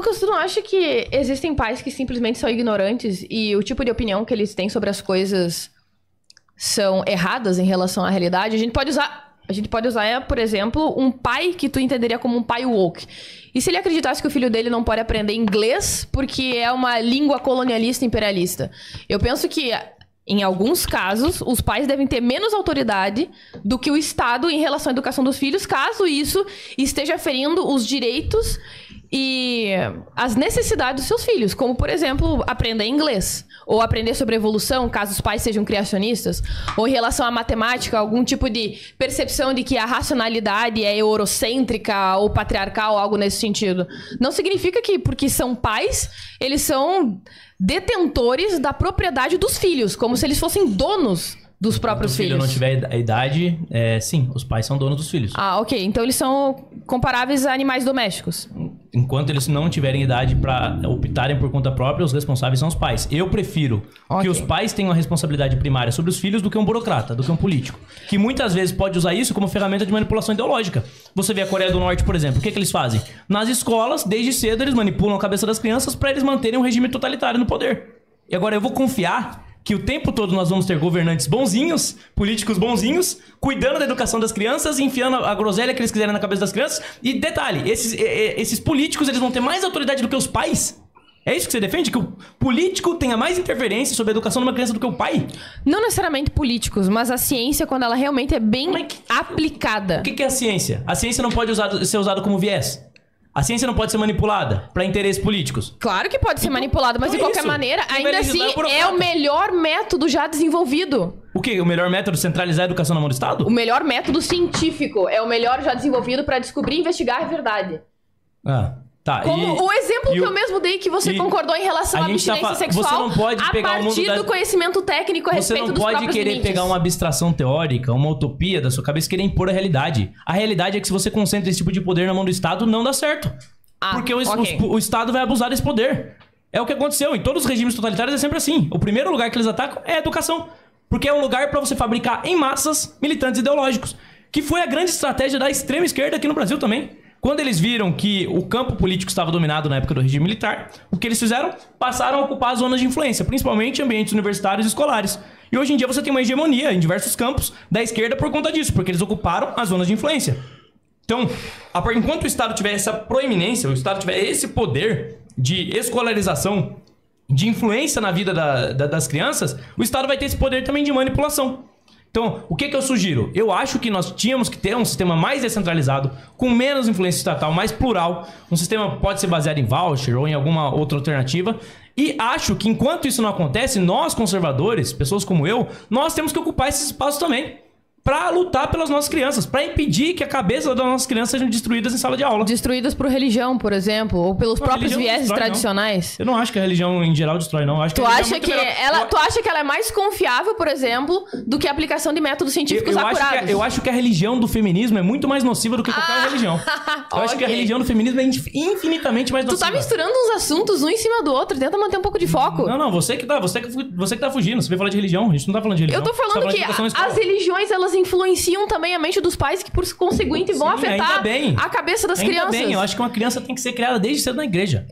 Marcos, tu não acha que existem pais que simplesmente são ignorantes e o tipo de opinião que eles têm sobre as coisas são erradas em relação à realidade? A gente pode usar, por exemplo, um pai que tu entenderia como um pai woke. E se ele acreditasse que o filho dele não pode aprender inglês porque é uma língua colonialista imperialista? Eu penso que, em alguns casos, os pais devem ter menos autoridade do que o Estado em relação à educação dos filhos, caso isso esteja ferindo os direitos e as necessidades dos seus filhos, como, por exemplo, aprender inglês, ou aprender sobre evolução, caso os pais sejam criacionistas, ou em relação à matemática, algum tipo de percepção de que a racionalidade é eurocêntrica ou patriarcal, algo nesse sentido. Não significa que, porque são pais, eles são detentores da propriedade dos filhos, como se eles fossem donos dos próprios filhos. Se o filho não tiver a idade, sim, os pais são donos dos filhos. Ah, ok. Então eles são comparáveis a animais domésticos. Enquanto eles não tiverem idade para optarem por conta própria, os responsáveis são os pais. Eu prefiro que os pais tenham a responsabilidade primária sobre os filhos do que um burocrata, do que um político. Que muitas vezes pode usar isso como ferramenta de manipulação ideológica. Você vê a Coreia do Norte, por exemplo. O que eles fazem? Nas escolas, desde cedo, eles manipulam a cabeça das crianças para eles manterem um regime totalitário no poder. E agora eu vou confiar que o tempo todo nós vamos ter governantes bonzinhos, políticos bonzinhos, cuidando da educação das crianças, enfiando a groselha que eles quiserem na cabeça das crianças. E detalhe, esses políticos eles vão ter mais autoridade do que os pais? É isso que você defende? Que o político tenha mais interferência sobre a educação de uma criança do que o pai? Não necessariamente políticos, mas a ciência, quando ela realmente é bem aplicada. O que é a ciência? A ciência não pode ser usada como viés. A ciência não pode ser manipulada para interesses políticos. Claro que pode ser manipulada, mas de qualquer maneira, ainda assim é o melhor método já desenvolvido. O quê? O melhor método de centralizar a educação na mão do Estado? O melhor método científico é o melhor já desenvolvido para descobrir e investigar a verdade. Tá. Como o exemplo que eu mesmo dei, que você concordou em relação à abstinência sexual, você não pode pegar a partir do conhecimento técnico a respeito dos próprios limites. Você não pode querer pegar uma abstração teórica, uma utopia da sua cabeça e querer impor a realidade. A realidade é que se você concentra esse tipo de poder na mão do Estado, não dá certo. Porque o Estado vai abusar desse poder. É o que aconteceu. Em todos os regimes totalitários é sempre assim. O primeiro lugar que eles atacam é a educação. Porque é um lugar para você fabricar em massas militantes ideológicos. Que foi a grande estratégia da extrema esquerda aqui no Brasil também. Quando eles viram que o campo político estava dominado na época do regime militar, o que eles fizeram? Passaram a ocupar as zonas de influência, principalmente ambientes universitários e escolares. E hoje em dia você tem uma hegemonia em diversos campos da esquerda por conta disso, porque eles ocuparam as zonas de influência. Então, enquanto o Estado tiver essa proeminência, o Estado tiver esse poder de escolarização, de influência na vida das crianças, o Estado vai ter esse poder também de manipulação. Então, o que eu sugiro? Eu acho que nós tínhamos que ter um sistema mais descentralizado, com menos influência estatal, mais plural. Um sistema pode ser baseado em voucher ou em alguma outra alternativa. E acho que enquanto isso não acontece, nós conservadores, pessoas como eu, nós temos que ocupar esse espaço também. Pra lutar pelas nossas crianças, pra impedir que a cabeça das nossas crianças sejam destruídas em sala de aula. Destruídas por religião, por exemplo, ou pelos próprios vieses tradicionais. Eu não acho que a religião em geral destrói, não. Tu acha que ela é mais confiável, por exemplo, do que a aplicação de métodos científicos acurados? Eu acho que a religião do feminismo é muito mais nociva do que qualquer religião. Eu acho que a religião do feminismo é infinitamente mais nociva. Tu tá misturando uns assuntos um em cima do outro, tenta manter um pouco de foco. Não, você que tá fugindo. Você veio falar de religião, a gente não tá falando de religião. Eu tô falando que as religiões, elas influenciam também a mente dos pais, que por conseguinte vão afetar a cabeça das crianças. Ainda bem, eu acho que uma criança tem que ser criada desde cedo na igreja.